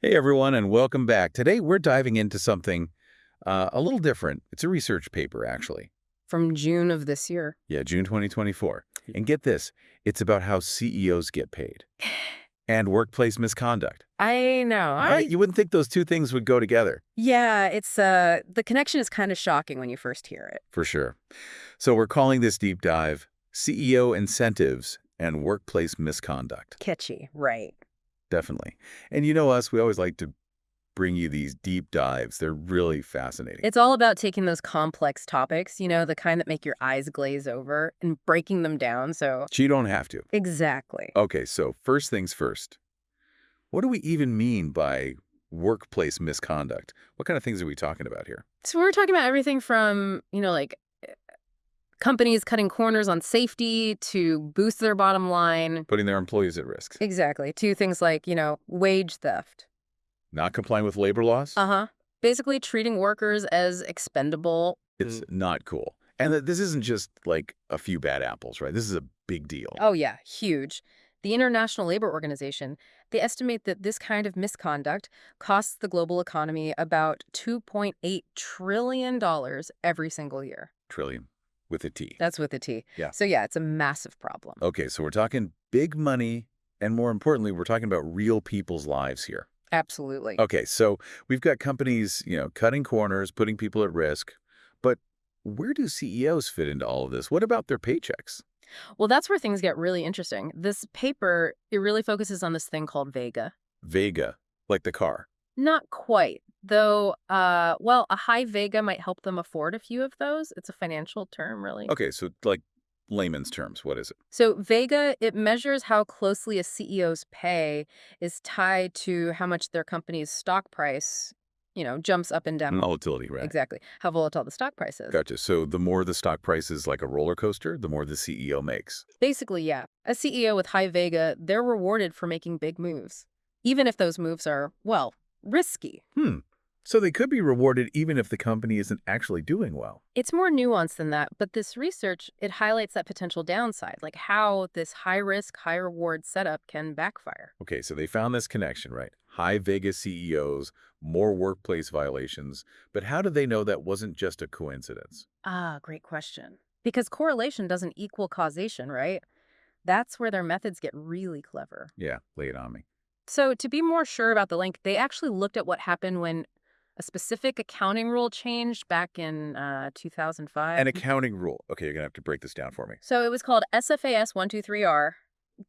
Hey everyone, and welcome back. Today we're diving into something a little different. It's a research paper, actually. From June of this year. Yeah, June 2024. And get this, it's about how CEOs get paid and workplace misconduct. I know. Right? You wouldn't think those two things would go together. Yeah, it's the connection is kind of shocking when you first hear it. For sure. So we're calling this deep dive CEO Incentives and Workplace Misconduct. Catchy, right? Definitely. And you know us, we always like to bring you these deep dives. They're really fascinating. It's all about taking those complex topics, the kind that make your eyes glaze over and breaking them down. So You don't have to. exactly. Okay, so first things first. What do we even mean by workplace misconduct? What kind of things are we talking about here? So we're talking about everything from, companies cutting corners on safety to boost their bottom line. Putting their employees at risk. Exactly. To things like, wage theft. Not complying with labor laws? Uh-huh. Basically treating workers as expendable. It's not cool. And this isn't just like a few bad apples, right? This is a big deal. Oh, yeah, huge. The International Labor Organization, they estimate that this kind of misconduct costs the global economy about $2.8 trillion every single year. Trillion with a T. That's with a T. Yeah. So, yeah, it's a massive problem. Okay, so we're talking big money, and more importantly, we're talking about real people's lives here. Absolutely. Okay, so we've got companies, cutting corners, putting people at risk. But where do CEOs fit into all of this? What about their paychecks? Well, that's where things get really interesting. This paper, it really focuses on this thing called Vega. Vega, like the car. Not quite, though, a high Vega might help them afford a few of those. It's a financial term, really. Okay, so like layman's terms, what is it? So Vega, it measures how closely a CEO's pay is tied to how much their company's stock price, jumps up and down. Volatility, right? Exactly. How volatile the stock price is. Gotcha. So the more the stock price is like a roller coaster, the more the CEO makes. Basically, yeah. A CEO with high Vega, they're rewarded for making big moves, even if those moves are, well, risky. So they could be rewarded even if the company isn't actually doing well. It's more nuanced than that, but this research, it highlights that potential downside, like how this high-risk, high-reward setup can backfire. Okay, so they found this connection, right? High Vegas CEOs, more workplace violations. But how do they know that wasn't just a coincidence? Ah, great question. Because correlation doesn't equal causation, right? That's where their methods get really clever. Yeah, lay it on me. So to be more sure about the link, they actually looked at what happened when a specific accounting rule changed back in 2005. An accounting rule. Okay, you're going to have to break this down for me. So it was called SFAS 123R.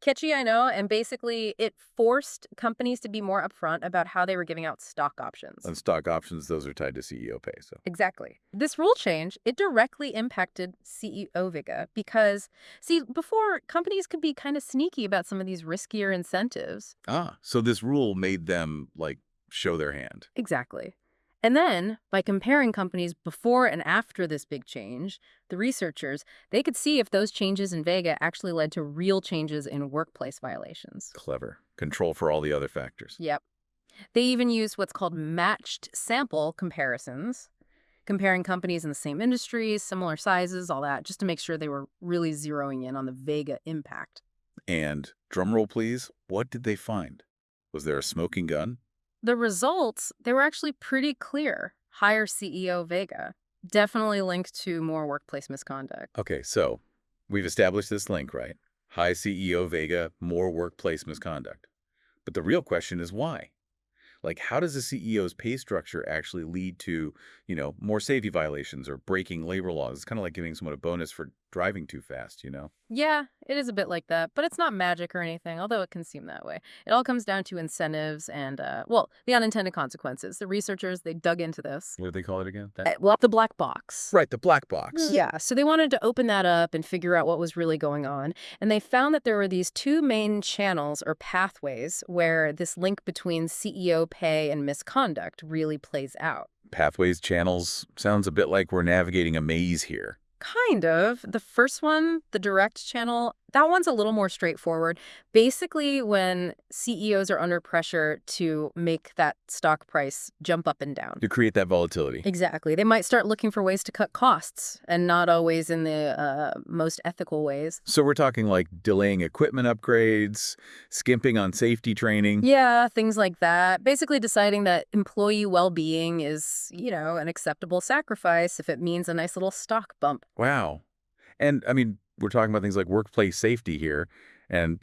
Catchy, I know, and basically it forced companies to be more upfront about how they were giving out stock options. On stock options, those are tied to CEO pay, so. Exactly. This rule change, it directly impacted CEO Vega because, see, before companies could be kind of sneaky about some of these riskier incentives. So this rule made them, like, show their hand. Exactly. And then, by comparing companies before and after this big change, the researchers, they could see if those changes in Vega actually led to real changes in workplace violations. Clever. Control for all the other factors. Yep. They even used what's called matched sample comparisons, comparing companies in the same industries, similar sizes, all that, just to make sure they were really zeroing in on the Vega impact. And, drumroll please, what did they find? Was there a smoking gun? The results, they were actually pretty clear. Higher CEO Vega, definitely linked to more workplace misconduct. Okay, so we've established this link, right? High CEO Vega, more workplace misconduct. But the real question is why? Like, how does a CEO's pay structure actually lead to, more safety violations or breaking labor laws? It's kind of like giving someone a bonus for driving too fast, Yeah, it is a bit like that, but it's not magic or anything, although it can seem that way. It all comes down to incentives and, the unintended consequences. The researchers, they dug into this. What do they call it again? The black box. Right, the black box. Yeah, so they wanted to open that up and figure out what was really going on. And they found that there were these two main channels or pathways where this link between CEO pay and misconduct really plays out. Pathways, channels, sounds a bit like we're navigating a maze here. Kind of. The first one, the direct channel, That one's a little more straightforward. Basically, when CEOs are under pressure to make that stock price jump up and down. To create that volatility. Exactly. They might start looking for ways to cut costs, and not always in the most ethical ways. So we're talking like delaying equipment upgrades, skimping on safety training. Yeah, things like that. Basically deciding that employee well-being is, an acceptable sacrifice if it means a nice little stock bump. Wow. And I mean, we're talking about things like workplace safety here and,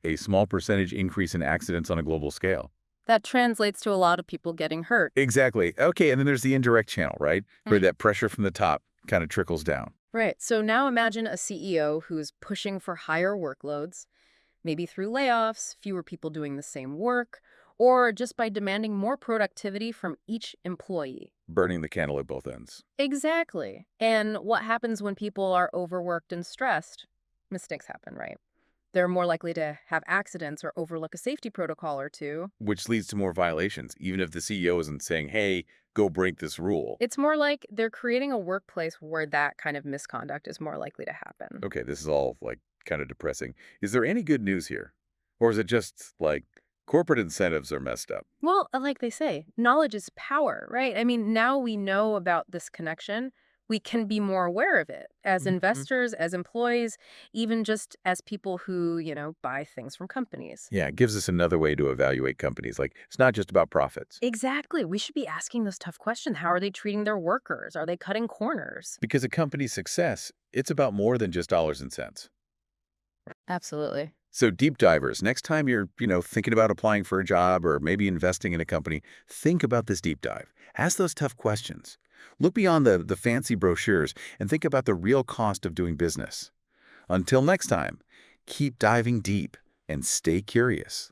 a small percentage increase in accidents on a global scale. That translates to a lot of people getting hurt. Exactly. Okay, and then there's the indirect channel, right? Where that pressure from the top kind of trickles down. Right. So now imagine a CEO who's pushing for higher workloads, maybe through layoffs, fewer people doing the same work, or just by demanding more productivity from each employee. Burning the candle at both ends. Exactly. And what happens when people are overworked and stressed? Mistakes happen, right? They're more likely to have accidents or overlook a safety protocol or two. Which leads to more violations, even if the CEO isn't saying, hey, go break this rule. It's more like they're creating a workplace where that kind of misconduct is more likely to happen. Okay, this is all like kind of depressing. Is there any good news here? Or is it just like corporate incentives are messed up? Well, like they say, knowledge is power, right? I mean, now we know about this connection. We can be more aware of it as Mhm. investors, as employees, even just as people who, buy things from companies. Yeah, it gives us another way to evaluate companies. Like, it's not just about profits. Exactly. We should be asking those tough questions. How are they treating their workers? Are they cutting corners? Because a company's success, it's about more than just dollars and cents. Absolutely. So deep divers, next time you're, thinking about applying for a job or maybe investing in a company, think about this deep dive. Ask those tough questions. Look beyond the fancy brochures and think about the real cost of doing business. Until next time, keep diving deep and stay curious.